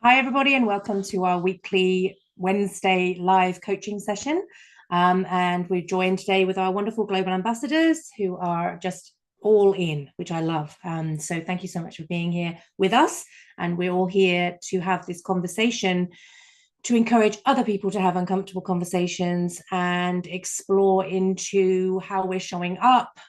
Hi, everybody, and welcome to our weekly Wednesday live coaching session. And we're joined today with our wonderful global ambassadors who are just all in, which I love. So thank you so much for being here with us. And we're all here to have this conversation to encourage other people to have uncomfortable conversations and explore into how we're showing up,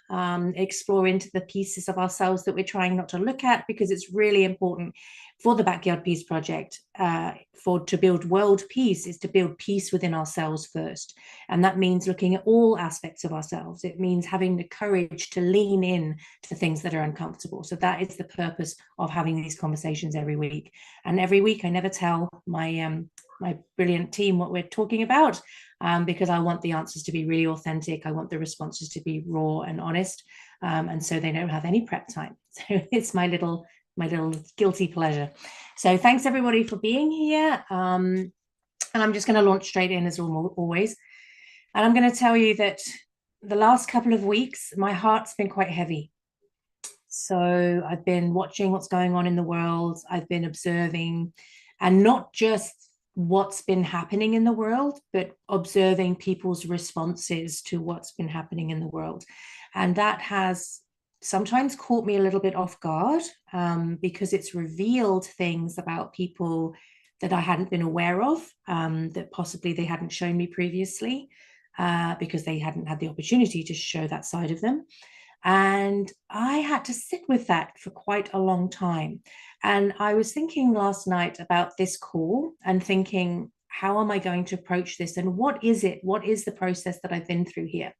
explore into the pieces of ourselves that we're trying not to look at, because it's really important for the Backyard Peace Project, to build world peace, is to build peace within ourselves first. And that means looking at all aspects of ourselves. It means having the courage to lean in to things that are uncomfortable. So that is the purpose of having these conversations every week. And every week I never tell my brilliant team what we're talking about, because I want the answers to be really authentic. I want the responses to be raw and honest, and so they don't have any prep time. So it's my little guilty pleasure. So thanks everybody for being here, and I'm just going to launch straight in as always, and I'm going to tell you that the last couple of weeks my heart's been quite heavy. So I've been watching what's going on in the world. I've been observing, and not just what's been happening in the world, but observing people's responses to what's been happening in the world. And that has sometimes caught me a little bit off guard, because it's revealed things about people that I hadn't been aware of, that possibly they hadn't shown me previously, because they hadn't had the opportunity to show that side of them. And I had to sit with that for quite a long time. And I was thinking last night about this call and thinking, how am I going to approach this? And what is it? What is the process that I've been through here?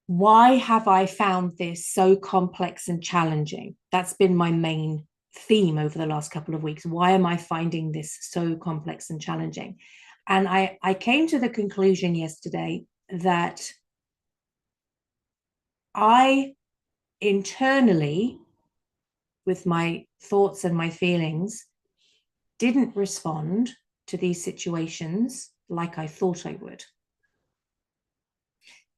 Why have I found this so complex and challenging? That's been my main theme over the last couple of weeks. Why am I finding this so complex and challenging? And I came to the conclusion yesterday that I internally, with my thoughts and my feelings, didn't respond to these situations like I thought I would.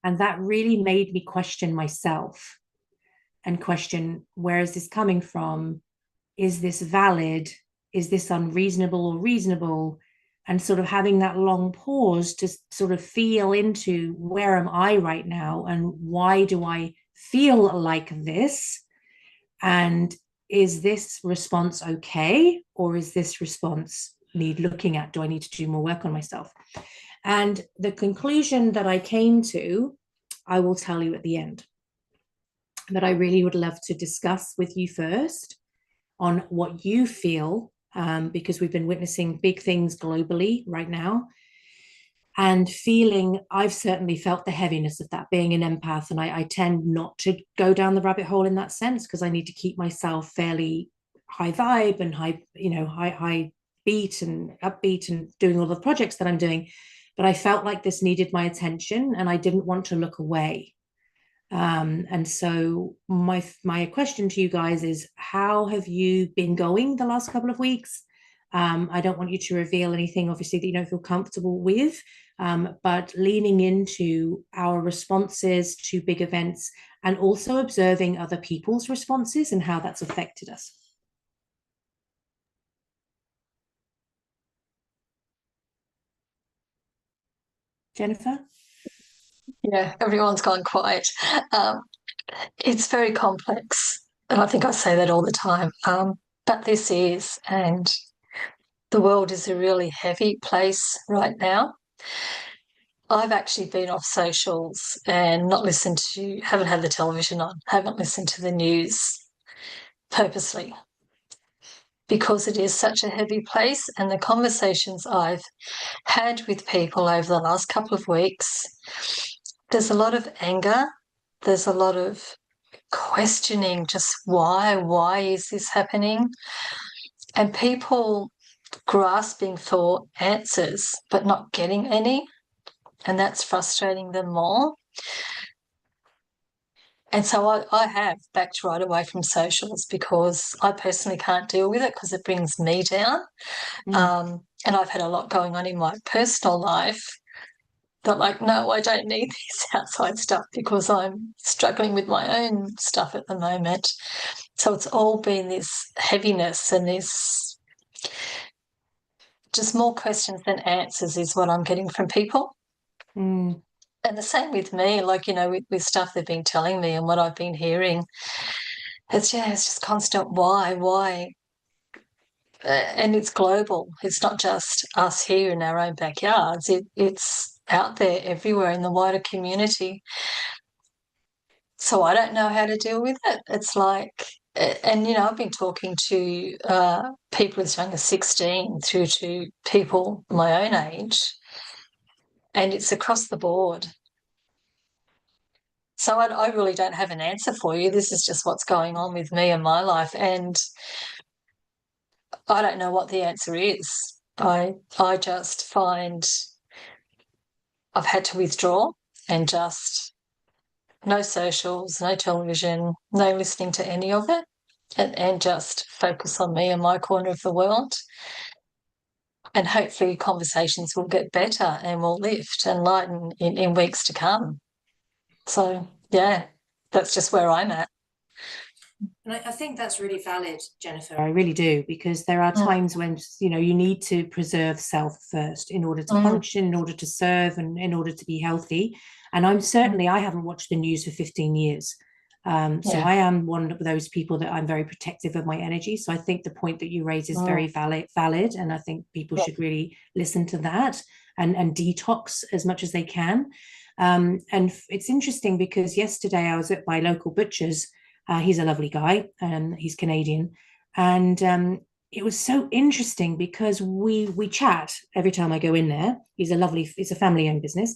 And that really made me question myself and question, where is this coming from? Is this valid? Is this unreasonable or reasonable? And sort of having that long pause to sort of feel into, where am I right now? And why do I feel like this? And is this response okay? Or is this response need looking at? Do I need to do more work on myself? And the conclusion that I came to, I will tell you at the end. But I really would love to discuss with you first on what you feel, because we've been witnessing big things globally right now. And feeling, I've certainly felt the heaviness of that, being an empath. And I tend not to go down the rabbit hole in that sense, because I need to keep myself fairly high vibe and high beat and upbeat and doing all the projects that I'm doing. But I felt like this needed my attention and I didn't want to look away. And so my question to you guys is, how have you been going the last couple of weeks? I don't want you to reveal anything, obviously, that you don't feel comfortable with, but leaning into our responses to big events and also observing other people's responses and how that's affected us. Jennifer? Yeah, everyone's gone quiet. Um, it's very complex, and I think I say that all the time. But this is, and the world is a really heavy place right now. I've actually been off socials and not listened to, haven't had the television on, haven't listened to the news purposely because it is such a heavy place. And the conversations I've had with people over the last couple of weeks, there's a lot of anger, there's a lot of questioning, just why is this happening? And people grasping for answers but not getting any, and that's frustrating them more. And so I have backed right away from socials because I personally can't deal with it because it brings me down. And I've had a lot going on in my personal life that, like, no, I don't need this outside stuff because I'm struggling with my own stuff at the moment. So it's all been this heaviness and this just more questions than answers is what I'm getting from people. Mm. And the same with me, like, with stuff they've been telling me and what I've been hearing. It's just constant why. And it's global. It's not just us here in our own backyards. It's out there everywhere in the wider community. So I don't know how to deal with it. It's like, and I've been talking to people as young as 16 through to people my own age, and it's across the board. So I really don't have an answer for you. This is just what's going on with me and my life, and I don't know what the answer is. I just find I've had to withdraw and just no socials, no television, no listening to any of it, and just focus on me and my corner of the world. And hopefully conversations will get better and will lift and lighten in weeks to come. So, yeah, that's just where I'm at. And I think that's really valid, Jennifer. I really do, because there are Mm, times when, you need to preserve self first in order to mm, function, in order to serve, and in order to be healthy. And mm. I haven't watched the news for 15 years. So Yeah. I am one of those people that I'm very protective of my energy. So I think the point that you raise is Mm, very valid. And I think people yeah. should really listen to that and detox as much as they can. And it's interesting because yesterday I was at my local butcher's. He's a lovely guy. He's Canadian, and it was so interesting because we chat every time I go in there. It's a family-owned business,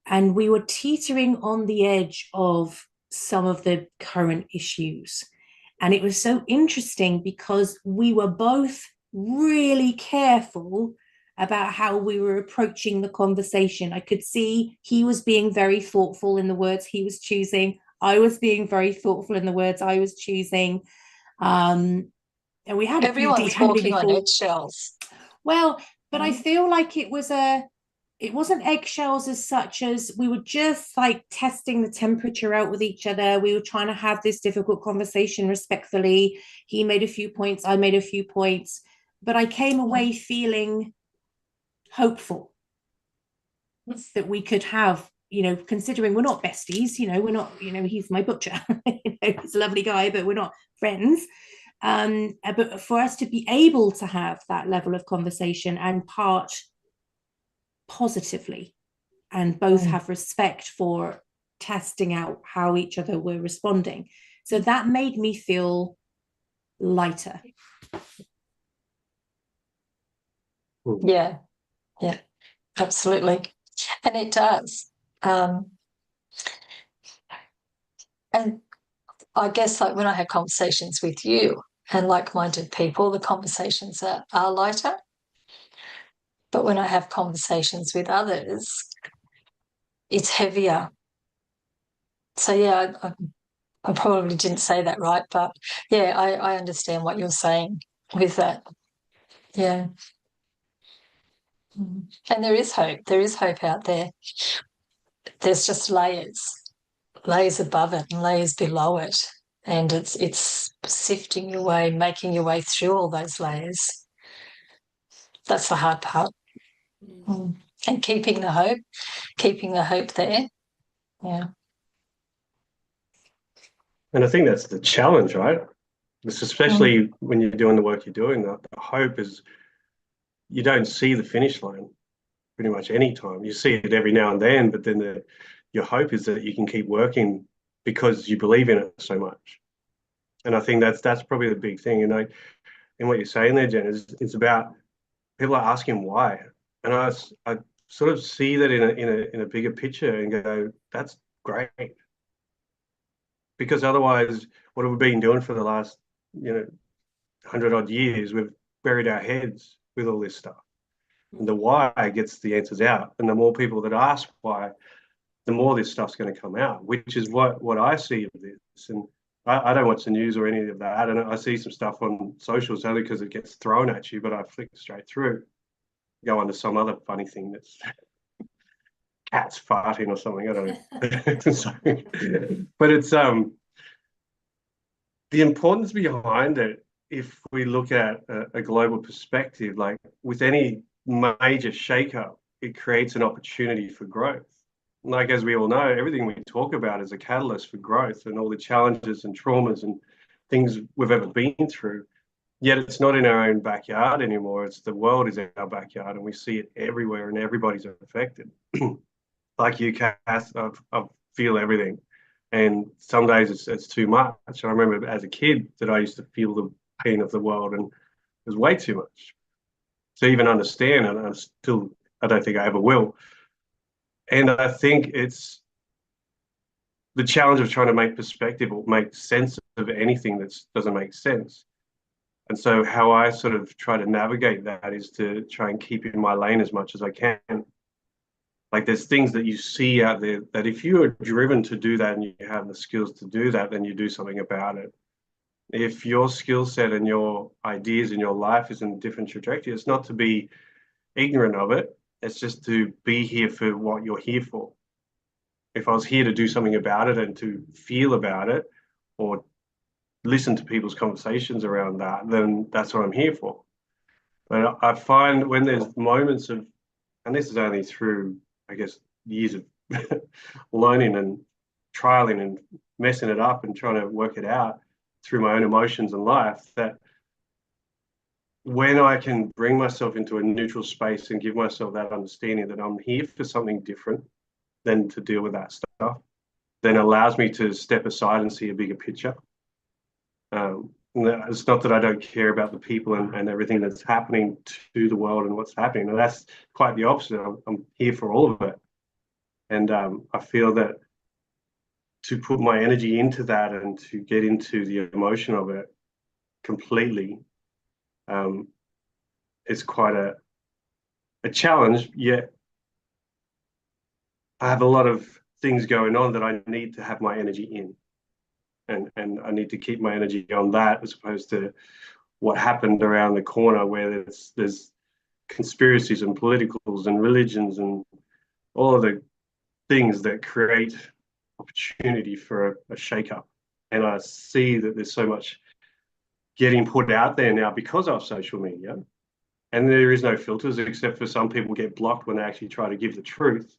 and we were teetering on the edge of some of the current issues, and it was so interesting because we were both really careful about how we were approaching the conversation. I could see he was being very thoughtful in the words he was choosing. I was being very thoughtful in the words I was choosing. And we had a pretty deep Everyone's handling walking on before. eggshells. Well, but I Mm, feel like it wasn't eggshells as such as we were just like testing the temperature out with each other. We were trying to have this difficult conversation respectfully. He made a few points, I made a few points, but I came mm, away feeling hopeful that we could have, considering we're not besties, we're not, he's my butcher, he's a lovely guy, but we're not friends. But for us to be able to have that level of conversation and part positively and both mm. have respect for testing out how each other were responding. So that made me feel lighter. Yeah, yeah, absolutely. And it does. Um, and I guess like when I have conversations with you and like-minded people, the conversations are lighter. But when I have conversations with others, it's heavier. So yeah, I probably didn't say that right, but yeah, I understand what you're saying with that. Yeah. Mm. And there is hope. There is hope out there. There's just layers above it and layers below it. And it's sifting your way, making your way through all those layers. That's the hard part. Mm. And keeping the hope there. Yeah. And I think that's the challenge, right? It's Mm. especially when you're doing the work you're doing. The hope is you don't see the finish line pretty much any time. You see it every now and then, but then your hope is that you can keep working because you believe in it so much. And I think that's probably the big thing. And in what you're saying there, Jen, is it's about people are asking why, and I sort of see that in a bigger picture and go, that's great, because otherwise, what have we been doing for the last 100 odd years? We've buried our heads with all this stuff. And the why gets the answers out. And the more people that ask why, the more this stuff's going to come out, which is what I see of this. And I don't watch the news or any of that. And I see some stuff on socials only because it gets thrown at you, but I flick straight through, go on to some other funny thing that's cats farting or something. I don't know. But it's the importance behind it if we look at a global perspective, like with any major shakeup, it creates an opportunity for growth. Like, as we all know, everything we talk about is a catalyst for growth, and all the challenges and traumas and things we've ever been through. Yet it's not in our own backyard anymore. It's the world is our backyard, and we see it everywhere, and everybody's affected. Like you, Cass, I feel everything. And some days it's too much. I remember as a kid that I used to feel the pain of the world, and it was way too much to even understand. And I don't think I ever will. And I think it's the challenge of trying to make perspective or make sense of anything that doesn't make sense. And so how I sort of try to navigate that is to try and keep in my lane as much as I can. Like, there's things that you see out there that if you are driven to do that and you have the skills to do that, then you do something about it. If your skill set and your ideas in your life is in a different trajectory, it's not to be ignorant of it. It's just to be here for what you're here for. If I was here to do something about it and to feel about it or listen to people's conversations around that, then that's what I'm here for. But I find when there's moments of, and this is only through, I guess, years of learning and trialing and messing it up and trying to work it out through my own emotions and life, that when I can bring myself into a neutral space and give myself that understanding that I'm here for something different than to deal with that stuff, then it allows me to step aside and see a bigger picture. It's not that I don't care about the people and everything that's happening to the world and what's happening. And that's quite the opposite. I'm here for all of it. And I feel that to put my energy into that and to get into the emotion of it completely is quite a challenge. Yet I have a lot of things going on that I need to have my energy in. And I need to keep my energy on that as opposed to what happened around the corner, where there's conspiracies and politicals and religions and all of the things that create opportunity for a shake-up. And I see that there's so much getting put out there now because of social media, and there is no filters except for some people get blocked when they actually try to give the truth.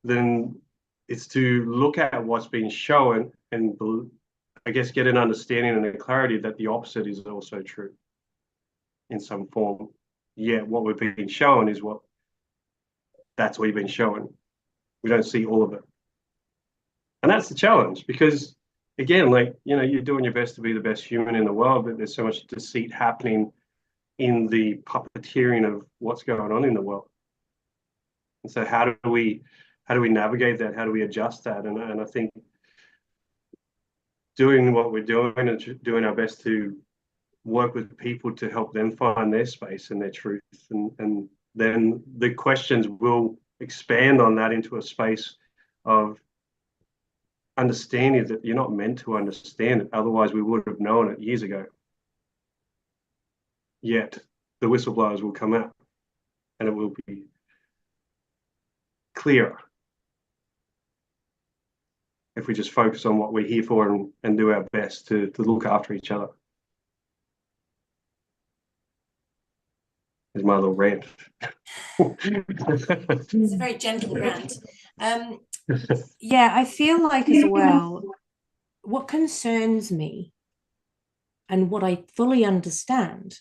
Then it's to look at what's being shown and, I guess, get an understanding and a clarity that the opposite is also true in some form. Yet what we're being shown is that's what we've been shown. We don't see all of it. And that's the challenge, because again, like, you're doing your best to be the best human in the world, but there's so much deceit happening in the puppeteering of what's going on in the world. And so how do we navigate that? How do we adjust that? And I think doing what we're doing and doing our best to work with people to help them find their space and their truth. And then the questions will expand on that into a space of understanding that you're not meant to understand it. Otherwise, we would have known it years ago. Yet the whistleblowers will come out and it will be clearer if we just focus on what we're here for and do our best to look after each other. Is my little rant. It's a very gentle rant. Yeah, I feel like as well, what concerns me and what I fully understand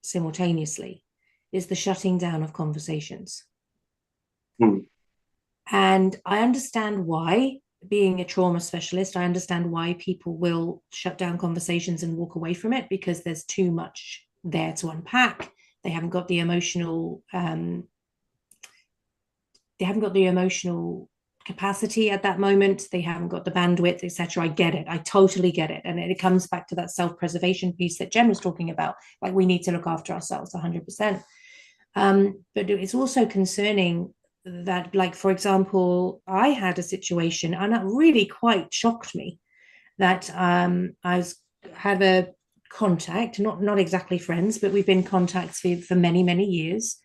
simultaneously is the shutting down of conversations. And I understand why. Being a trauma specialist, I understand why people will shut down conversations and walk away from it, because there's too much there to unpack. They haven't got the emotional capacity at that moment. They haven't got the bandwidth, etc. I get it. I totally get it. And it comes back to that self-preservation piece that Jen was talking about. Like, we need to look after ourselves 100%. But it's also concerning that, like, for example, I had a situation, and it really quite shocked me, that I had a contact, not exactly friends, but we've been contacts for many, many years.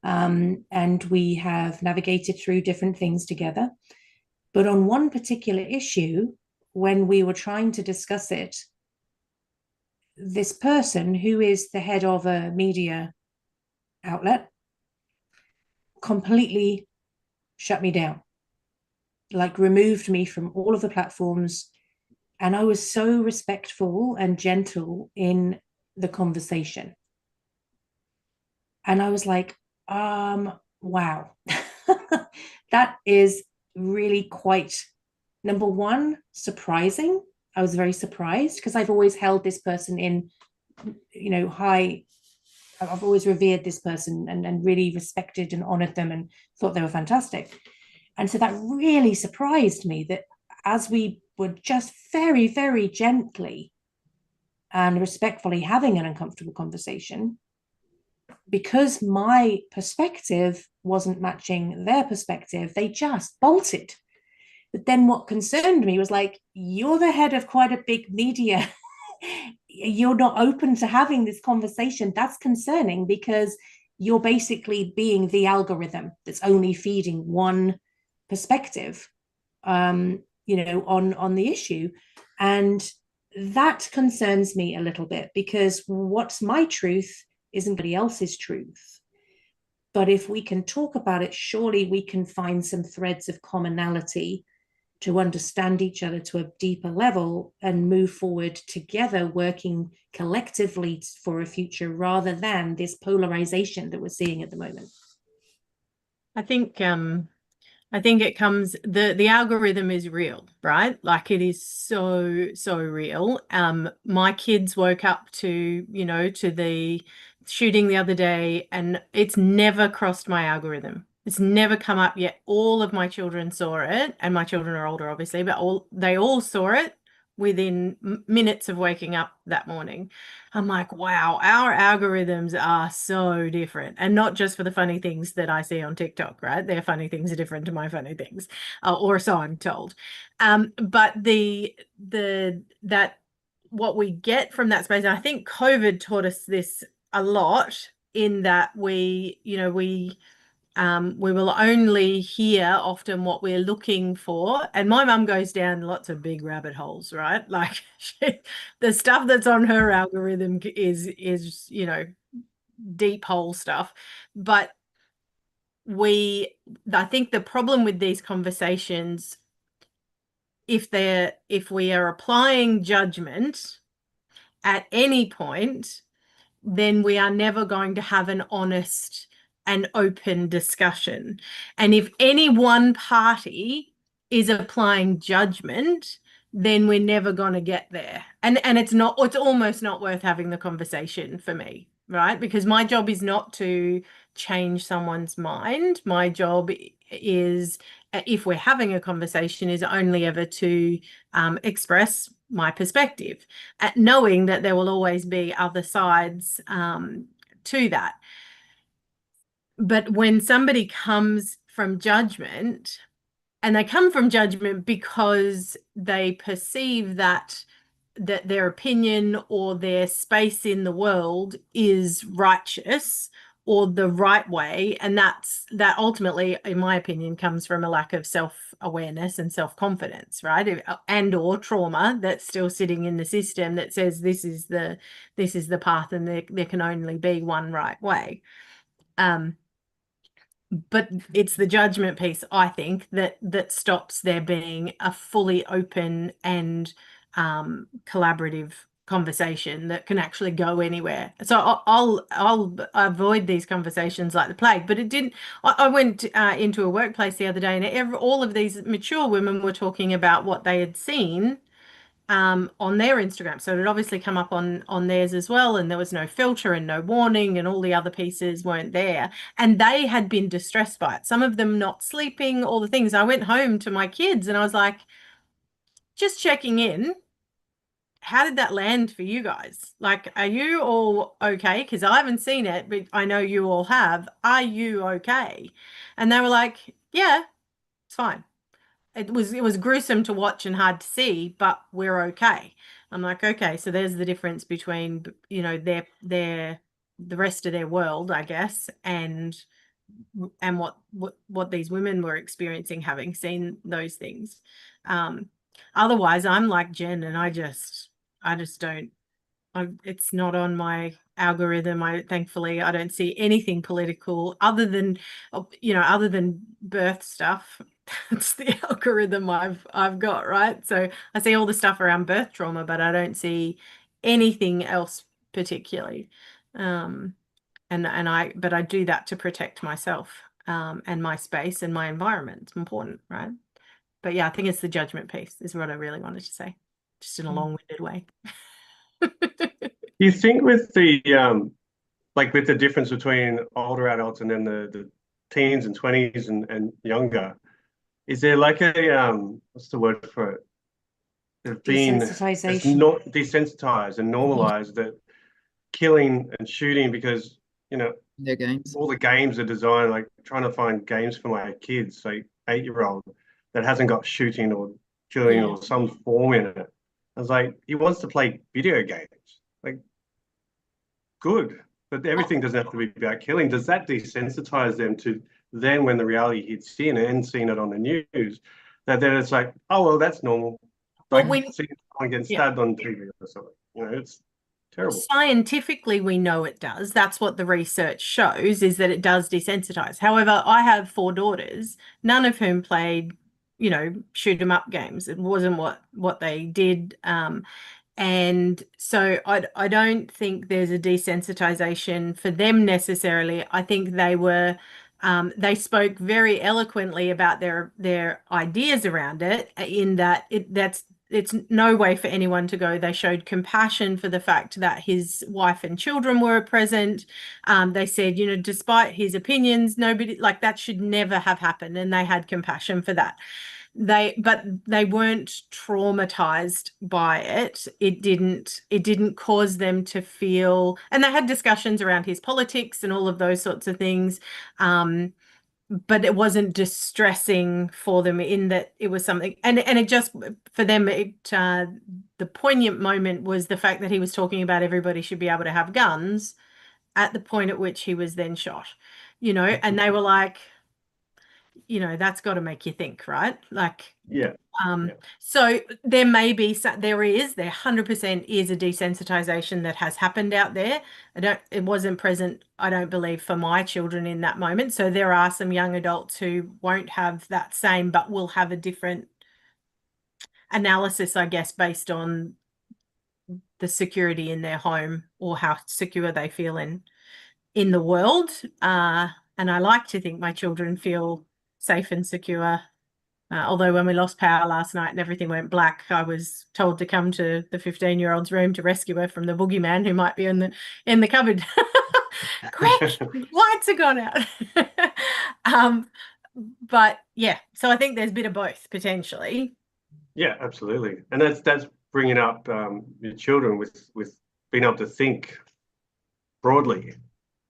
And we have navigated through different things together. But on one particular issue, when we were trying to discuss it, this person who is the head of a media outlet completely shut me down, like removed me from all of the platforms. And I was so respectful and gentle in the conversation. And I was like, wow, that is really quite, number one, surprising. I was very surprised because I've always held this person in, high, I've always revered this person and really respected and honored them and thought they were fantastic. And so that really surprised me that as we were just very, very gently and respectfully having an uncomfortable conversation, because my perspective wasn't matching their perspective, they just bolted. But then what concerned me was like, you're the head of quite a big media. You're not open to having this conversation. That's concerning because you're basically being the algorithm that's only feeding one perspective, on the issue. And that concerns me a little bit because what's my truth isn't anybody else's truth. But if we can talk about it, surely we can find some threads of commonality to understand each other to a deeper level and move forward together, working collectively for a future rather than this polarization that we're seeing at the moment. I think it comes, the algorithm is real, right? Like it is so real. My kids woke up to the shooting the other day, and it's never crossed my algorithm. It's never come up yet. All of my children saw it, and my children are older, obviously, but they all saw it within minutes of waking up that morning. I'm like, wow, our algorithms are so different, and not just for the funny things that I see on TikTok, right? Their funny things are different to my funny things, or so I'm told. But that what we get from that space, and I think COVID taught us this a lot, in that we will only hear often what we're looking for. And my mum goes down lots of big rabbit holes, right? Like the stuff that's on her algorithm is deep hole stuff. But I think the problem with these conversations, if we are applying judgment at any point, then we are never going to have an honest and open discussion. And if any one party is applying judgment, then we're never going to get there. And it's almost not worth having the conversation for me, right? Because my job is not to change someone's mind. My job is, if we're having a conversation, is only ever to express my perspective, knowing that there will always be other sides to that. But when somebody comes from judgment, and they come from judgment because they perceive that their opinion or their space in the world is righteous or the right way, and that ultimately, in my opinion, comes from a lack of self-awareness and self-confidence, right? And or trauma that's still sitting in the system that says this is the path, and there can only be one right way. But it's the judgment piece, I think, that stops there being a fully open and collaborative conversation that can actually go anywhere. So I'll avoid these conversations like the plague. But it didn't. I went into a workplace the other day, and all of these mature women were talking about what they had seen on their Instagram. So it had obviously come up on theirs as well, and there was no filter and no warning, and all the other pieces weren't there, and they had been distressed by it, some of them not sleeping, all the things. I went home to my kids and I was like, just checking in, how did that land for you guys? Like, are you all okay? Because I haven't seen it, but I know you all have. Are you okay? And they were like, yeah, it's fine. It was gruesome to watch and hard to see, but we're okay. I'm like, okay, so there's the difference between, the rest of their world, I guess, and what these women were experiencing, having seen those things. Otherwise, I'm like Jen, and I just it's not on my algorithm. Thankfully, I don't see anything political other than birth stuff. That's the algorithm I've got, right? So I see all the stuff around birth trauma, but I don't see anything else particularly. But I do that to protect myself, and my space and my environment. It's important, right? But yeah, I think it's the judgment piece is what I really wanted to say, just in a long-winded way. Do you think with the like with the difference between older adults and then the teens and 20s and younger, is there like a what's the word for it? They've been Desensitization. desensitized and normalized that killing and shooting, because Their games. all the games are designed, like trying to find games for my kids, like 8-year-old, that hasn't got shooting or killing or some form in it. I was like, he wants to play video games. Like, good. But everything doesn't have to be about killing. Does that desensitize them to then when the reality hits in and seeing it on the news, that then it's like, oh, well, that's normal. Like seeing someone getting stabbed on TV or something. It's terrible. Scientifically, we know it does. That's what the research shows, is that it does desensitize. However, I have 4 daughters, none of whom played, shoot 'em up games. It wasn't what they did. And so I don't think there's a desensitization for them necessarily. I think they spoke very eloquently about their ideas around it, in that it's no way for anyone to go. They showed compassion for the fact that his wife and children were present. They said, despite his opinions, nobody, like, that should never have happened, and they had compassion for that. But they weren't traumatized by it. It didn't cause them to feel, and they had discussions around his politics and all of those sorts of things. But it wasn't distressing for them, in that it was something, and it just, for them, the poignant moment was the fact that he was talking about everybody should be able to have guns at the point at which he was then shot, and they were like, that's got to make you think, right? Like, so there 100% is a desensitization that has happened out there. It wasn't present, I don't believe, for my children in that moment. So there are some young adults who won't have that same, but will have a different analysis, I guess, based on the security in their home or how secure they feel in the world. And I like to think my children feel safe and secure. Although when we lost power last night and everything went black, I was told to come to the 15-year-old's room to rescue her from the boogeyman who might be in the cupboard. Quick, lights are gone out. But yeah, so I think there's a bit of both potentially. Yeah, absolutely, and that's bringing up your children with being able to think broadly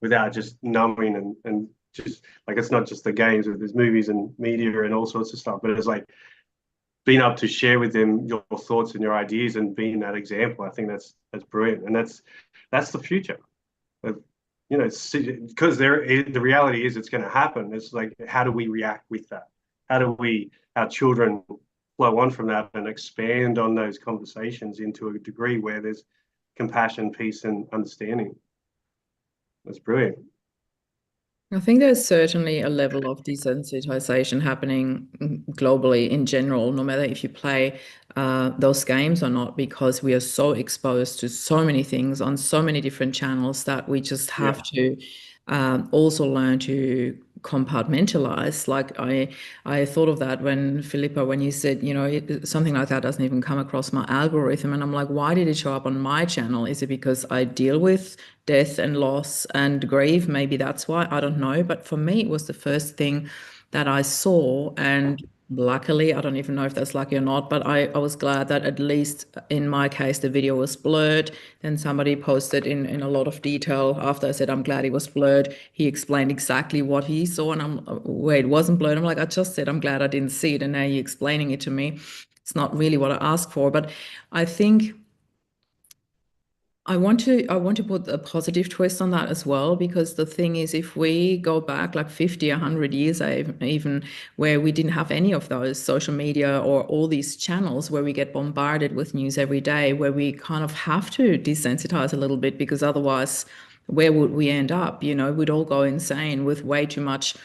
without just numbing and just, like, it's not just the games, there's movies and media and all sorts of stuff, but it's like being able to share with them your thoughts and your ideas and being that example. I think that's brilliant, and that's the future. Because the reality is it's going to happen. It's like, how do we react with that? How do our children flow on from that and expand on those conversations into a degree where there's compassion, peace, and understanding? That's brilliant. I think there's certainly a level of desensitization happening globally in general, no matter if you play those games or not, because we are so exposed to so many things on so many different channels that we just have to also learn to compartmentalize. Like I thought of that when Philippa, when you said, something like that doesn't even come across my algorithm. And I'm like, why did it show up on my channel? Is it because I deal with death and loss and grief? Maybe that's why, I don't know. But for me, it was the first thing that I saw. And luckily, I don't even know if that's lucky or not, but I was glad that at least in my case, the video was blurred. Then somebody posted in a lot of detail after I said, I'm glad it was blurred. He explained exactly what he saw, and wait, it wasn't blurred. I'm like, I just said, I'm glad I didn't see it. And now you're explaining it to me. It's not really what I asked for, but I think I want to put a positive twist on that as well, because the thing is, if we go back like 50, 100 years even, where we didn't have any of those social media or all these channels where we get bombarded with news every day, where we kind of have to desensitize a little bit, because otherwise where would we end up? You know, we'd all go insane with way too much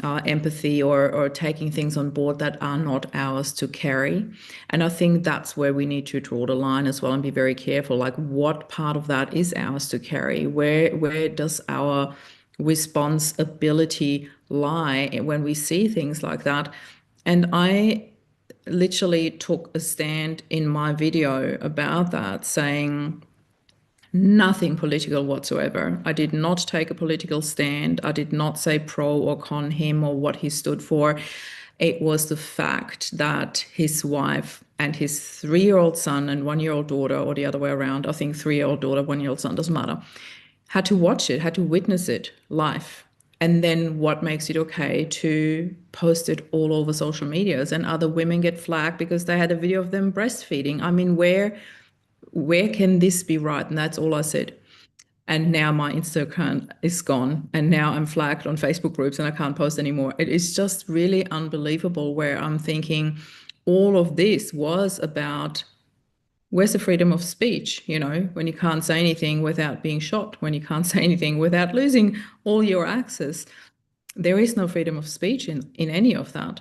empathy or taking things on board that are not ours to carry. And I think that's where we need to draw the line as well and be very careful, like what part of that is ours to carry? Where does our responsibility lie when we see things like that? And I literally took a stand in my video about that, saying nothing political whatsoever. I did not take a political stand. I did not say pro or con him or what he stood for. It was the fact that his wife and his 3-year-old son and 1-year-old daughter, or the other way around, I think 3-year-old daughter, 1-year-old son, doesn't matter, had to watch it, had to witness it live. And then what makes it okay to post it all over social medias, and other women get flagged because they had a video of them breastfeeding? I mean, where can this be right? And that's all I said. And now my Insta account is gone, and now I'm flagged on Facebook groups and I can't post anymore. It is just really unbelievable, where I'm thinking all of this was about, where's the freedom of speech? You know, when you can't say anything without being shot, when you can't say anything without losing all your access. There is no freedom of speech in any of that.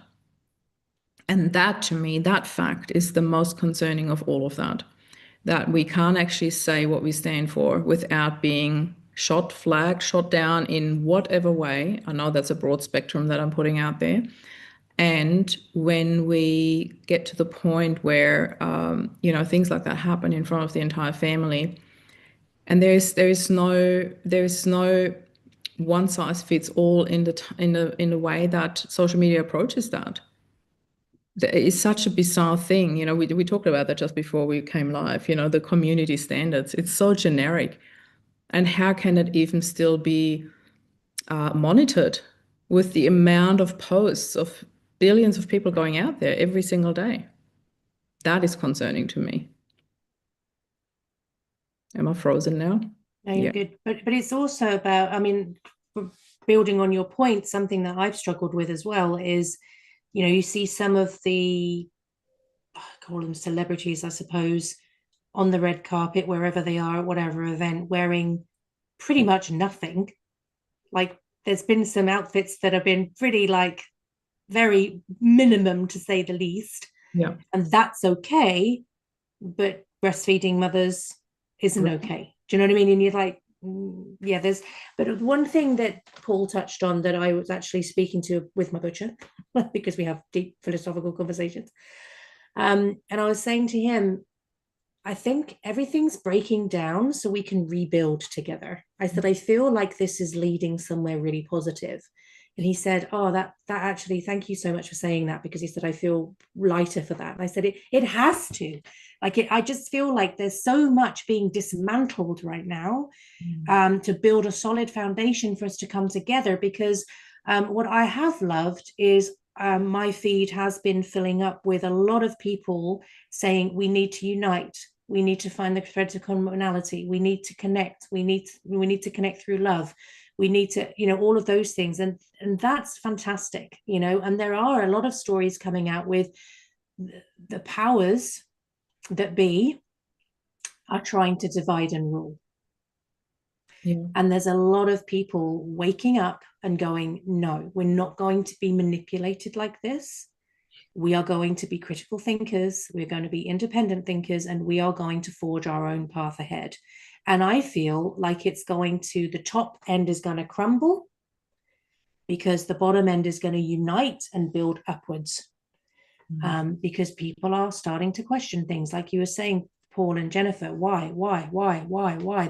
And that, to me, that fact is the most concerning of all of that. That we can't actually say what we stand for without being shot, flagged, shot down in whatever way. I know that's a broad spectrum that I'm putting out there. And when we get to the point where, you know, things like that happen in front of the entire family, and there is no one size fits all in the way that social media approaches that. It's such a bizarre thing. You know, we talked about that just before we came live, you know, the community standards. It's so generic. And how can it even still be monitored with the amount of posts of billions of people going out there every single day? That is concerning to me. Am I frozen now? No, you're good. But it's also about, I mean, building on your point, something that I've struggled with as well is, you know, you see some of the, I call them celebrities, I suppose, on the red carpet, wherever they are at whatever event, wearing pretty much nothing. Like, there's been some outfits that have been pretty, like, very minimum, to say the least. Yeah. And that's okay, but breastfeeding mothers isn't okay. Do you know what I mean? And you're like, yeah, but one thing that Paul touched on that I was actually speaking to with my butcher, because we have deep philosophical conversations. And I was saying to him, I think everything's breaking down so we can rebuild together. I said, I feel like this is leading somewhere really positive. And he said, oh, that actually, thank you so much for saying that, because he said, I feel lighter for that. And I said, it has to. I just feel like there's so much being dismantled right now to build a solid foundation for us to come together. Because what I have loved is my feed has been filling up with a lot of people saying we need to unite. We need to find the threads of commonality. We need to connect. We need to connect through love. We need to, you know, all of those things. And that's fantastic, you know, and there are a lot of stories coming out with the powers that be are trying to divide and rule. Yeah. And there's a lot of people waking up and going, no, we're not going to be manipulated like this. We are going to be critical thinkers. We're going to be independent thinkers, and we are going to forge our own path ahead. And I feel like the top end is going to crumble because the bottom end is going to unite and build upwards. Because people are starting to question things, like you were saying, Paul and Jennifer. Why?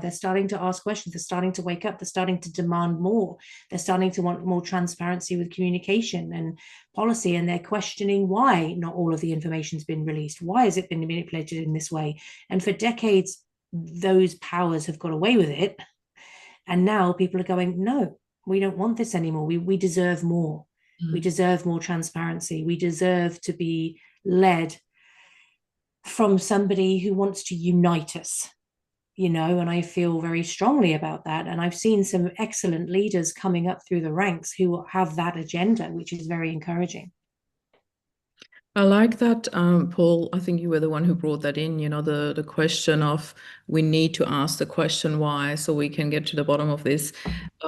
They're starting to ask questions. They're starting to wake up. They're starting to demand more. They're starting to want more transparency with communication and policy. And they're questioning why not all of the information's been released. Why has it been manipulated in this way? And for decades, those powers have got away with it. And now people are going, no, we don't want this anymore. We deserve more. We deserve more transparency. We deserve to be led from somebody who wants to unite us, and I feel very strongly about that. And I've seen some excellent leaders coming up through the ranks who have that agenda, which is very encouraging. I like that, Paul. I think you were the one who brought that in, the question of we need to ask the question why, so we can get to the bottom of this,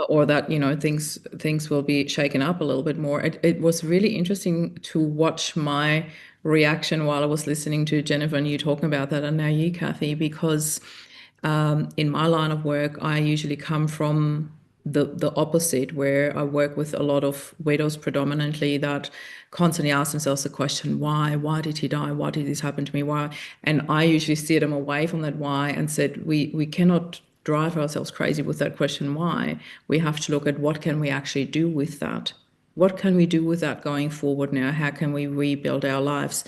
or that, things will be shaken up a little bit more. It was really interesting to watch my reaction while I was listening to Jennifer and you talking about that, and now you, Cathy, because in my line of work, I usually come from the opposite, where I work with a lot of widows predominantly that constantly ask themselves the question, why? Why did he die? Why did this happen to me? Why? And I usually steer them away from that why and said, we cannot drive ourselves crazy with that question, why? We have to look at what can we actually do with that? What can we do with that going forward now? How can we rebuild our lives?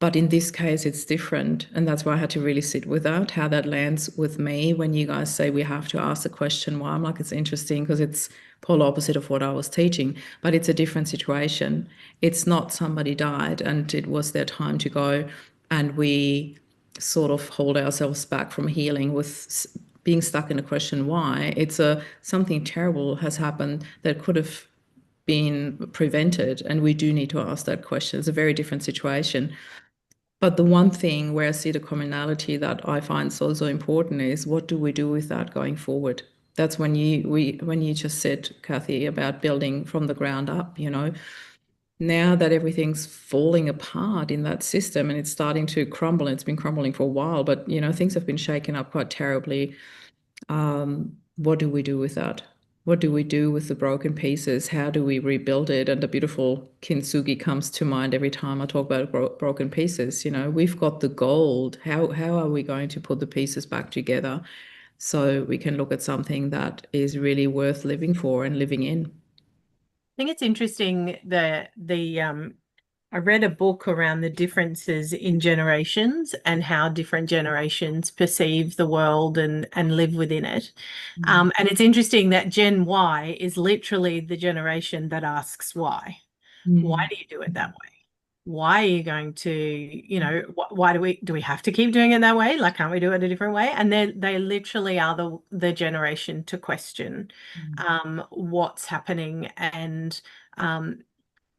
But in this case, it's different. And that's why I had to really sit with that, how that lands with me when you guys say we have to ask the question why. I'm like, it's interesting because it's polar opposite of what I was teaching, but it's a different situation. It's not somebody died and it was their time to go, and we sort of hold ourselves back from healing with being stuck in a question why. It's something terrible has happened that could have been prevented, and we do need to ask that question. It's a very different situation. But the one thing where I see the commonality that I find so important is, what do we do with that going forward? That's when you just said, Cathy, about building from the ground up, now that everything's falling apart in that system and it's starting to crumble, and it's been crumbling for a while, but things have been shaken up quite terribly. What do we do with that? What do we do with the broken pieces? How do we rebuild it? And the beautiful kintsugi comes to mind every time I talk about broken pieces. We've got the gold. How are we going to put the pieces back together so we can look at something that is really worth living for and living in? I think it's interesting that I read a book around the differences in generations and how different generations perceive the world and live within it. And it's interesting that Gen Y is literally the generation that asks why. Why do you do it that way? Why are you going to, why do we have to keep doing it that way? Like, can't we do it a different way? And they literally are the generation to question what's happening. And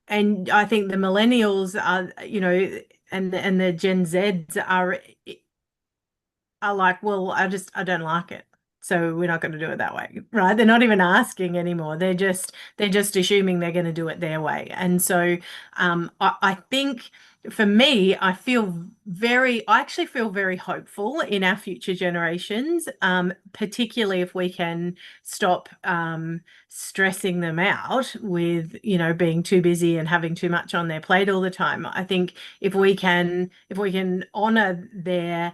I think the millennials are, and the Gen Zs are like, well, I don't like it, so we're not going to do it that way, right? They're not even asking anymore. They're just assuming they're going to do it their way. And so I think for me, I actually feel very hopeful in our future generations, particularly if we can stop stressing them out with, being too busy and having too much on their plate all the time. I think if we can honor their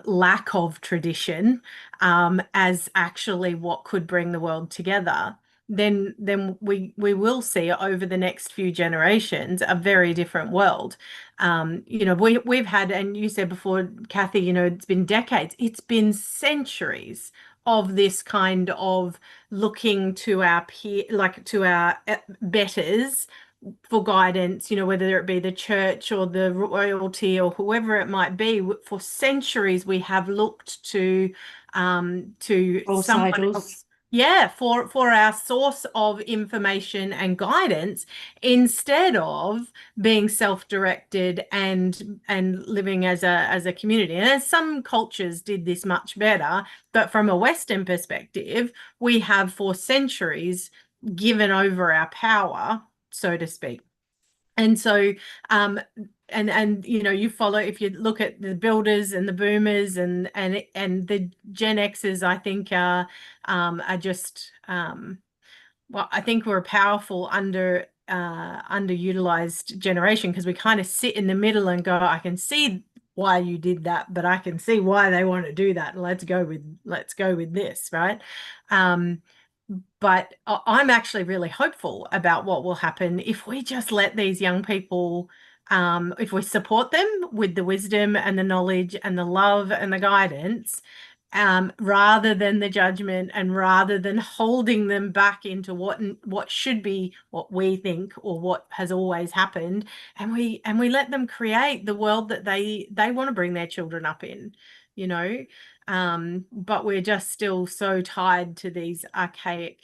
lack of tradition as actually what could bring the world together, then we will see over the next few generations a very different world. We've had, and you said before, Cathy, it's been decades, it's been centuries of this kind of looking to our betters for guidance, whether it be the church or the royalty or whoever it might be. For centuries we have looked to someone else, for our source of information and guidance, instead of being self-directed and living as a community. And as some cultures did this much better, but from a Western perspective, we have for centuries given over our power, so to speak. And so you follow, if you look at the builders and the boomers and the Gen Xers, I think are just well, I think we're a powerful underutilized generation, because we kind of sit in the middle and go, I can see why you did that, but I can see why they want to do that. Let's go with this, right? But I'm actually really hopeful about what will happen if we just let these young people, if we support them with the wisdom and the knowledge and the love and the guidance, rather than the judgment, and rather than holding them back into what should be what we think or what has always happened, and we let them create the world that they want to bring their children up in, you know. But we're just still so tied to these archaic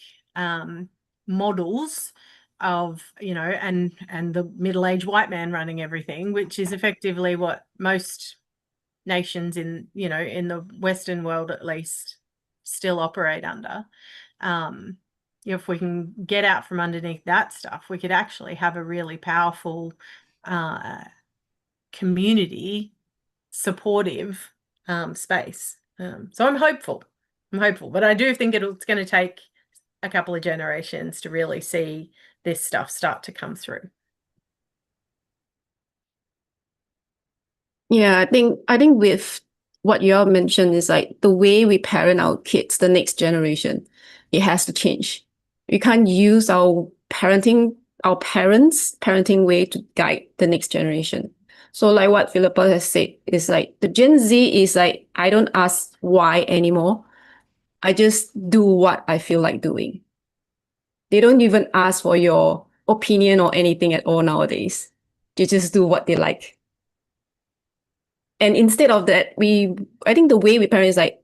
models of, you know, and the middle-aged white man running everything, which is effectively what most nations in, you know, in the Western world at least still operate under. If we can get out from underneath that stuff, we could actually have a really powerful community supportive space. So I'm hopeful, but I do think it's going to take a couple of generations to really see this stuff start to come through. Yeah, I think with what you all mentioned is like the way we parent our kids, the next generation, it has to change. We can't use our parents' parenting way to guide the next generation. So like what Philippa has said, is like the Gen Z is like, I don't ask why anymore. I just do what I feel like doing. They don't even ask for your opinion or anything at all nowadays. They just do what they like. And instead of that, I think the way we parent is like,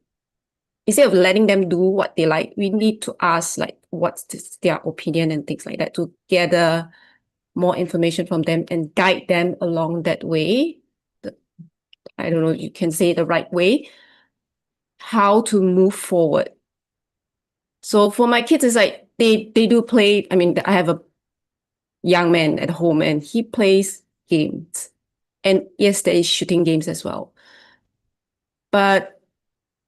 instead of letting them do what they like, we need to ask like what's their opinion and things like that to gather more information from them and guide them along that way. I don't know, you can say the right way, how to move forward. So for my kids, it's like they do play. I mean, I have a young man at home and he plays games. And yes, there is shooting games as well. But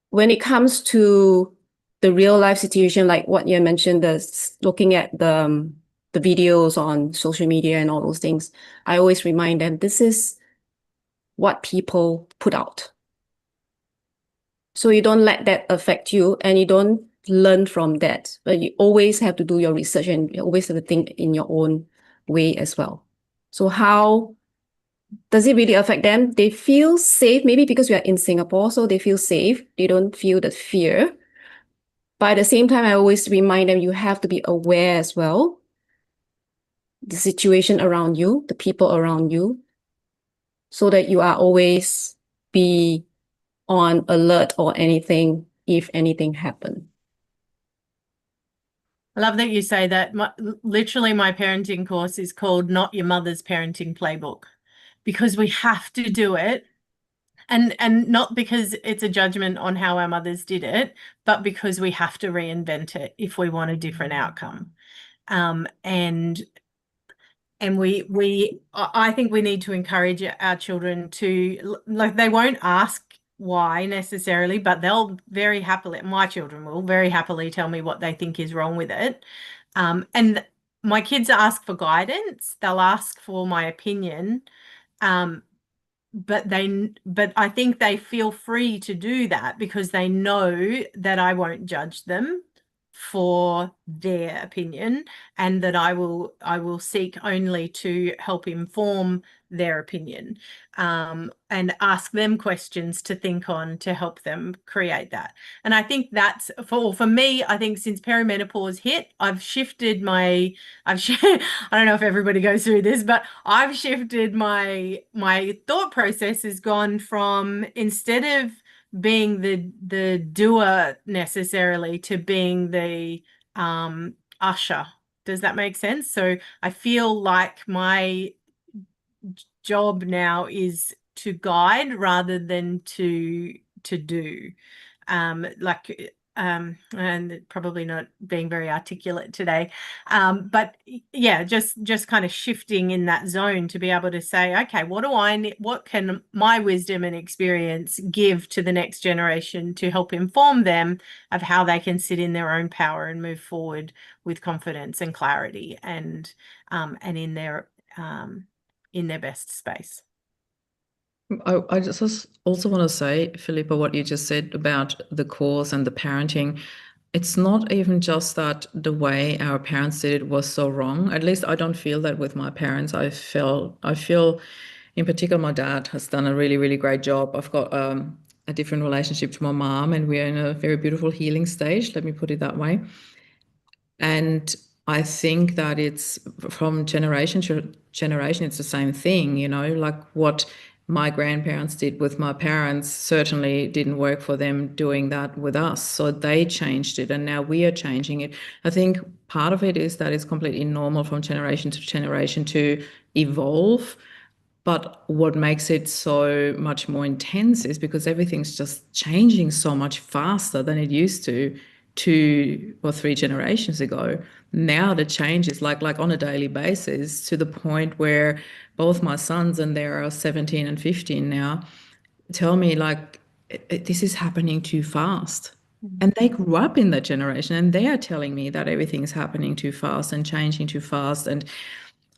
when it comes to the real life situation, like what you mentioned, looking at the videos on social media and all those things, I always remind them, this is what people put out. So you don't let that affect you and you don't learn from that. But you always have to do your research and you always have to think in your own way as well. So how does it really affect them? They feel safe, maybe because we are in Singapore, so they feel safe. They don't feel the fear. But at the same time, I always remind them, you have to be aware as well. The situation around you, the people around you, so that you are always be on alert or anything, if anything happens. I love that you say that. Literally, my parenting course is called Not Your Mother's Parenting Playbook, because we have to do it. And not because it's a judgment on how our mothers did it, but because we have to reinvent it if we want a different outcome. And I think we need to encourage our children to, like, they won't ask why necessarily, but they'll very happily, my children will very happily tell me what they think is wrong with it. And my kids ask for guidance. They'll ask for my opinion. But I think they feel free to do that because they know that I won't judge them for their opinion, and that I will seek only to help inform their opinion, and ask them questions to think on to help them create that. And I think that's for me, I think since perimenopause hit, I've shifted I don't know if everybody goes through this, but I've shifted my thought process has gone from, instead of being the doer necessarily, to being the usher. Does that make sense? So I feel like my job now is to guide rather than to do. And probably not being very articulate today, but yeah, just kind of shifting in that zone to be able to say, okay, what can my wisdom and experience give to the next generation to help inform them of how they can sit in their own power and move forward with confidence and clarity, and in their best space. I just also want to say, Philippa, what you just said about the course and the parenting, it's not even just that the way our parents did it was so wrong. At least I don't feel that with my parents. I feel in particular my dad has done a really, really great job. I've got a different relationship to my mom, and we're in a very beautiful healing stage, let me put it that way. And I think that it's from generation to generation, it's the same thing, you know, like what my grandparents did with my parents certainly didn't work for them doing that with us. So they changed it, and now we are changing it. I think part of it is that it's completely normal from generation to generation to evolve. But what makes it so much more intense is because everything's just changing so much faster than it used to 2 or 3 generations ago. Now the change is like on a daily basis, to the point where both my sons, and they are 17 and 15 now, tell me like, this is happening too fast. And they grew up in that generation, and they are telling me that everything's happening too fast and changing too fast. And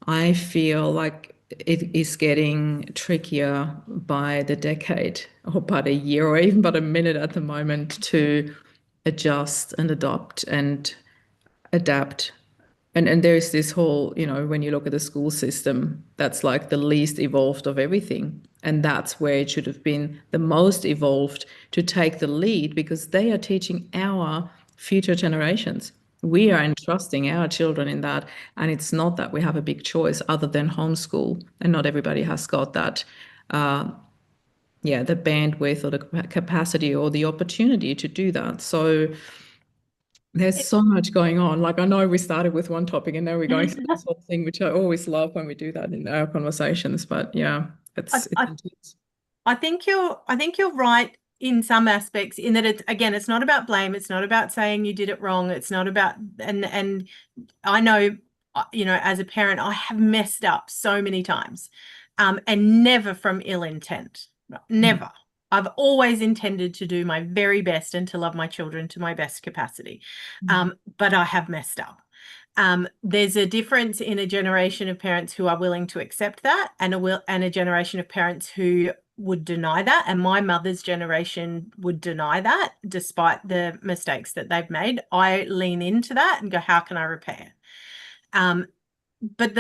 I feel like it is getting trickier by the decade, or by the year, or even by the minute at the moment, to adjust and adopt and adapt. And there's this whole, you know, when you look at the school system, that's like the least evolved of everything. And that's where it should have been the most evolved, to take the lead, because they are teaching our future generations. We are entrusting our children in that. And it's not that we have a big choice other than homeschool. And not everybody has got that, the bandwidth or the capacity or the opportunity to do that. So there's so much going on. Like, I know we started with one topic and now we're going through this whole thing, which I always love when we do that in our conversations. But yeah, it's intense. I think you're right in some aspects, in that it's not about blame. It's not about saying you did it wrong. It's not about, and I know, you know, as a parent, I have messed up so many times, and never from ill intent. Never. I've always intended to do my very best and to love my children to my best capacity. But I have messed up. There's a difference in a generation of parents who are willing to accept that, and a generation of parents who would deny that. And my mother's generation would deny that despite the mistakes that they've made. I lean into that and go, how can I repair? But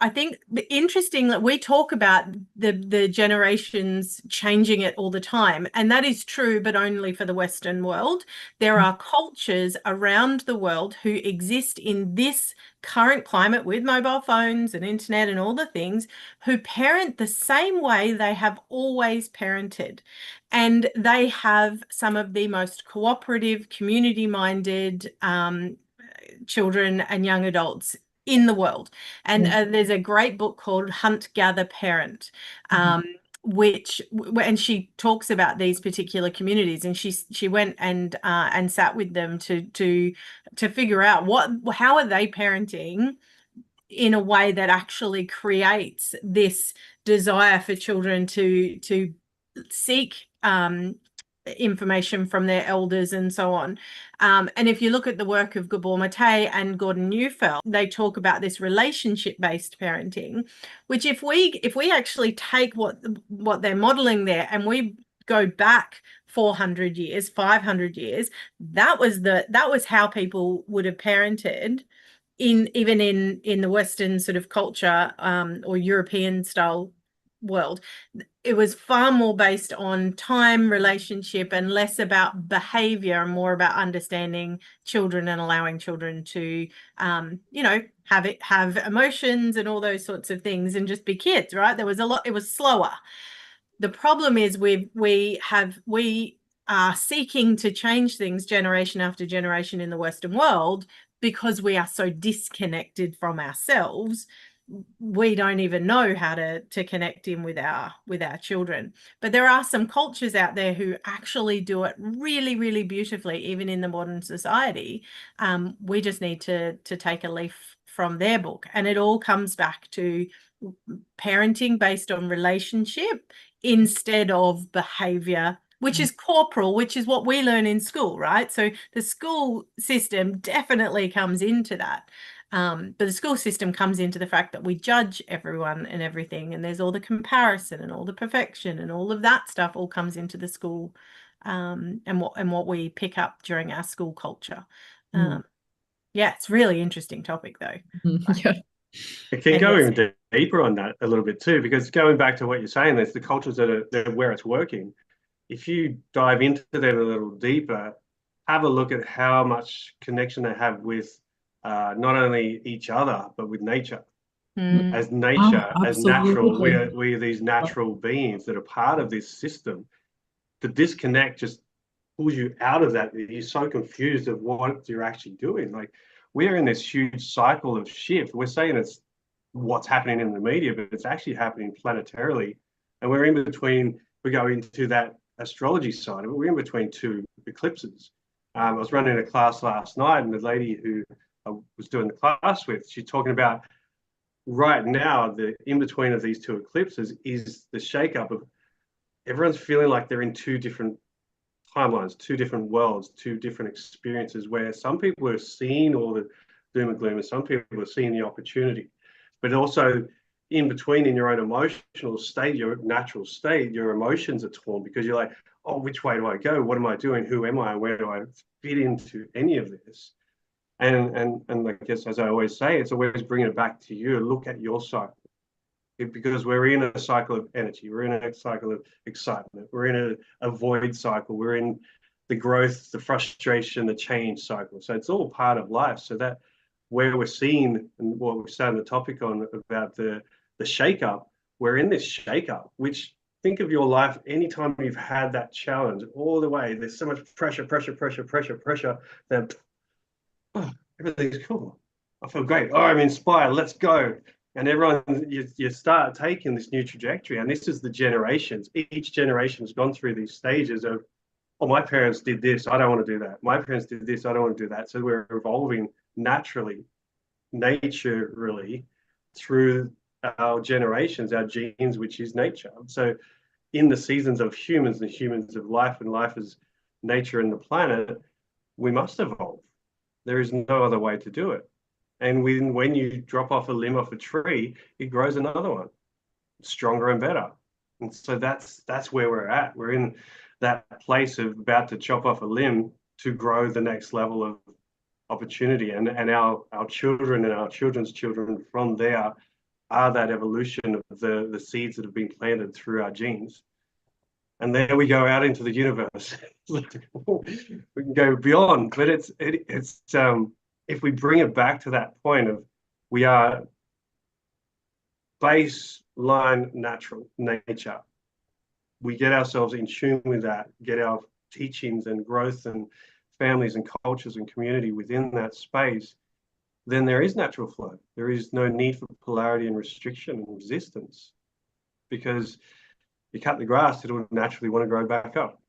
I think the interesting that we talk about the generations changing it all the time, and that is true, but only for the Western world. There are cultures around the world who exist in this current climate with mobile phones and internet and all the things, who parent the same way they have always parented. And they have some of the most cooperative, community-minded children and young adults in the world. And there's a great book called Hunt, Gather, Parent, and she talks about these particular communities, and she went and sat with them to figure out how are they parenting in a way that actually creates this desire for children to seek information from their elders and so on. And if you look at the work of Gabor Mate and Gordon Neufeld, they talk about this relationship-based parenting, which if we actually take what they're modeling there and we go back 400 years, 500 years, that was how people would have parented even in the Western sort of culture, or European style world. It was far more based on time, relationship, and less about behavior, and more about understanding children and allowing children to have emotions and all those sorts of things, and just be kids, right? There was a lot. It was slower. The problem is we are seeking to change things generation after generation in the Western world, because we are so disconnected from ourselves. We don't even know how to connect in with our children. But there are some cultures out there who actually do it really, really beautifully, even in the modern society. We just need to take a leaf from their book, and it all comes back to parenting based on relationship instead of behavior, which is corporal, which is what we learn in school, right? So the school system definitely comes into that. But the school system comes into the fact that we judge everyone and everything, and there's all the comparison and all the perfection and all of that stuff all comes into the school, and what we pick up during our school culture. Yeah, it's really interesting topic though. Yeah. It can go even deeper on that a little bit too, because going back to what you're saying, there's the cultures that are where it's working. if you dive into them a little deeper, have a look at how much connection they have with not only each other, but with nature. As nature, as natural, we are these natural beings that are part of this system. The disconnect just pulls you out of that. You're so confused of what you're actually doing. Like, we're in this huge cycle of shift. We're saying it's what's happening in the media, but it's actually happening planetarily. And we're in between, we go into that astrology side of it. We're in between two eclipses. I was running a class last night, and the lady who I was doing the class with, she's talking about right now, the in between of these two eclipses is the shakeup of everyone's feeling like they're in two different timelines, two different worlds, two different experiences, where some people are seeing all the doom and gloom and some people are seeing the opportunity. But also in between, in your own emotional state, your natural state, your emotions are torn because you're like, oh, which way do I go? What am I doing? Who am I? Where do I fit into any of this? And I guess, as I always say, it's always bringing it back to you. Look at your cycle, because we're in a cycle of energy. We're in a cycle of excitement. We're in a void cycle. We're in the growth, the frustration, the change cycle. So it's all part of life. So that where we're seeing, and what we've started the topic on about the shake-up, we're in this shake-up, which, think of your life, anytime you've had that challenge all the way, there's so much pressure, then oh, everything's cool. I feel great. Oh, I'm inspired. Let's go. And everyone, you start taking this new trajectory. And this is the generations. Each generation has gone through these stages of, oh, my parents did this. I don't want to do that. My parents did this. I don't want to do that. So we're evolving naturally, naturally, through our generations, our genes, which is nature. So in the seasons of humans and humans of life, and life is nature and the planet, we must evolve. There is no other way to do it. And when you drop off a limb off a tree, it grows another one, stronger and better. And so that's where we're at. We're in that place of about to chop off a limb to grow the next level of opportunity. And our children and our children's children from there are that evolution of the seeds that have been planted through our genes. And there we go out into the universe. We can go beyond, but it's if we bring it back to that point of we are baseline natural nature, we get ourselves in tune with that, get our teachings and growth and families and cultures and community within that space, then there is natural flow. There is no need for polarity and restriction and resistance, because you cut the grass, it'll naturally want to grow back up.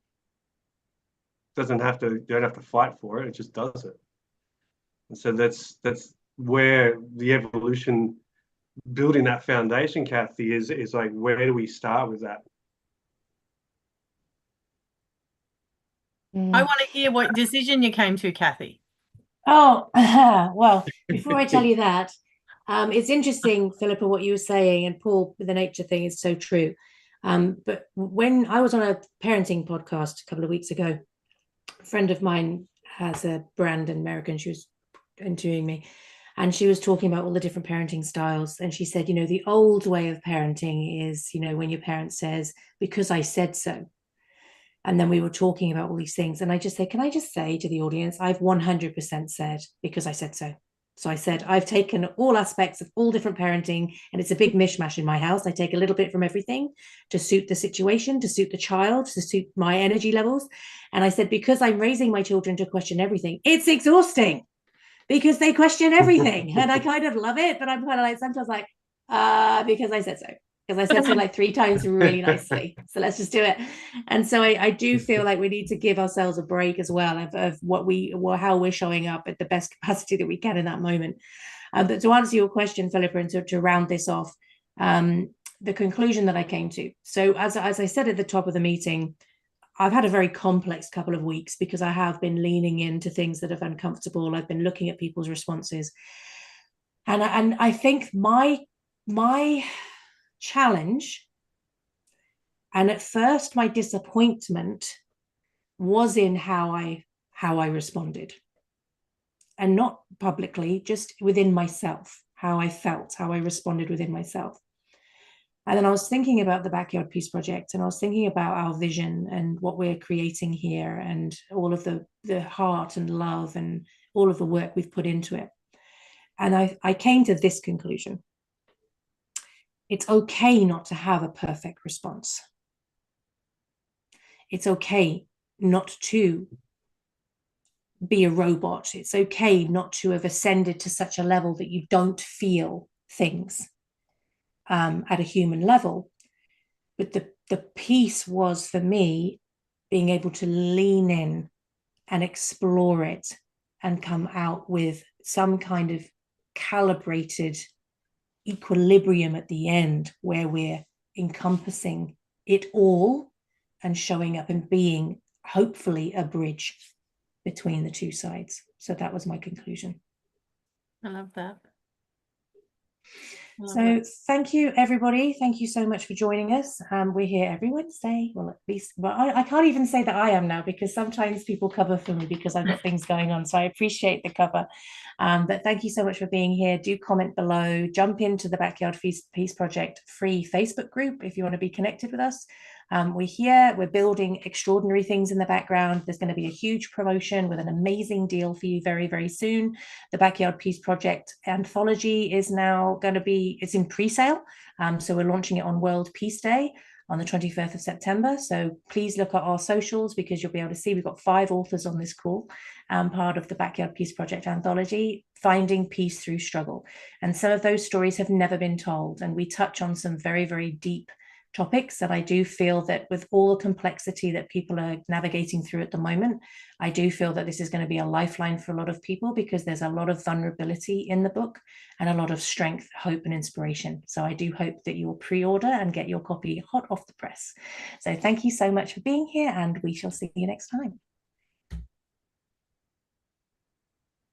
You don't have to fight for it, it just does it. And so that's where the evolution, building that foundation, Cathy, is like, where do we start with that? I want to hear what decision you came to, Cathy. Oh, well, before I tell you that, it's interesting, Philippa, what you were saying, and Paul, the nature thing is so true. But when I was on a parenting podcast a couple of weeks ago, a friend of mine has a brand in America, and she was interviewing me, and she was talking about all the different parenting styles. And she said, the old way of parenting is, when your parent says, because I said so. And then we were talking about all these things. And I just said, can I just say to the audience, I've 100% said, because I said so. So I said, I've taken all aspects of all different parenting, and it's a big mishmash in my house. I take a little bit from everything to suit the situation, to suit the child, to suit my energy levels. And I said, because I'm raising my children to question everything, it's exhausting because they question everything. And I kind of love it, but I'm kind of like, sometimes like, because I said so. Because I said so like 3 times really nicely. So let's just do it. And so I do feel like we need to give ourselves a break as well of how we're showing up at the best capacity that we can in that moment. But to answer your question, Philippa, and to round this off, the conclusion that I came to. So as I said at the top of the meeting, I've had a very complex couple of weeks because I have been leaning into things that are uncomfortable. I've been looking at people's responses. And I think my challenge, and at first my disappointment, was in how I responded, and not publicly, just within myself, how I felt, how I responded within myself. And then I was thinking about the Backyard Peace Project, and I was thinking about our vision and what we're creating here, and all of the heart and love and all of the work we've put into it. And I came to this conclusion. It's okay not to have a perfect response. It's okay not to be a robot. It's okay not to have ascended to such a level that you don't feel things at a human level. But the piece was, for me, being able to lean in and explore it and come out with some kind of calibrated equilibrium at the end, where we're encompassing it all and showing up and being, hopefully, a bridge between the two sides. So that was my conclusion. I love that. So thank you, everybody. Thank you so much for joining us. We're here every Wednesday. Well, at least, well, I can't even say that I am now, because sometimes people cover for me because I've got things going on. So I appreciate the cover. But thank you so much for being here. Do comment below. Jump into the Backyard Peace Project free Facebook group if you want to be connected with us. We're here, we're building extraordinary things in the background. There's going to be a huge promotion with an amazing deal for you very, very soon. The Backyard Peace Project anthology is now going to be, it's in pre-sale. So we're launching it on World Peace Day on the 21st of September. So please look at our socials, because you'll be able to see we've got 5 authors on this call, part of the Backyard Peace Project anthology, Finding Peace Through Struggle. And some of those stories have never been told. And we touch on some very, very deep topics that I do feel that, with all the complexity that people are navigating through at the moment, I do feel that this is going to be a lifeline for a lot of people, because there's a lot of vulnerability in the book and a lot of strength, hope, and inspiration. So I do hope that you'll pre-order and get your copy hot off the press. So thank you so much for being here, and we shall see you next time.